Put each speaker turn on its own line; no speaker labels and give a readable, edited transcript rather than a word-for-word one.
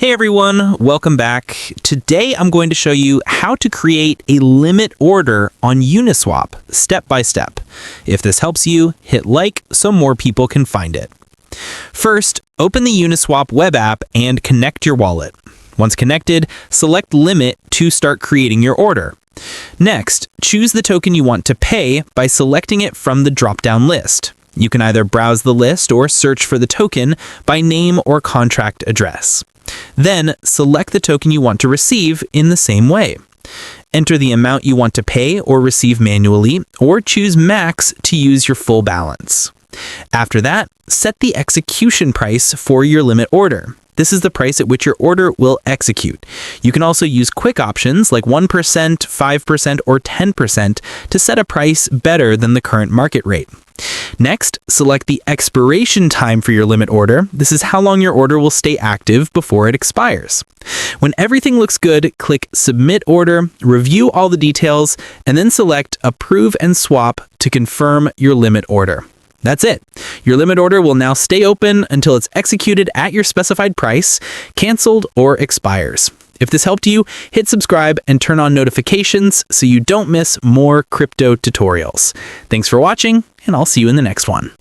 Hey everyone, welcome back. Today I'm going to show you how to create a limit order on Uniswap, step by step. If this helps you, hit like so more people can find it. First, open the Uniswap web app and connect your wallet. Once connected, select Limit to start creating your order. Next, choose the token you want to pay by selecting it from the drop-down list. You can either browse the list or search for the token by name or contract address. Then, select the token you want to receive in the same way. Enter the amount you want to pay or receive manually, or choose max to use your full balance. After that, set the execution price for your limit order. This is the price at which your order will execute. You can also use quick options like 1%, 5%, or 10% to set a price better than the current market rate. Next, select the expiration time for your limit order. This is how long your order will stay active before it expires. When everything looks good, click Submit Order, review all the details, and then select Approve and Swap to confirm your limit order. That's it. Your limit order will now stay open until it's executed at your specified price, canceled, or expires. If this helped you, hit subscribe and turn on notifications so you don't miss more crypto tutorials. Thanks for watching, and I'll see you in the next one.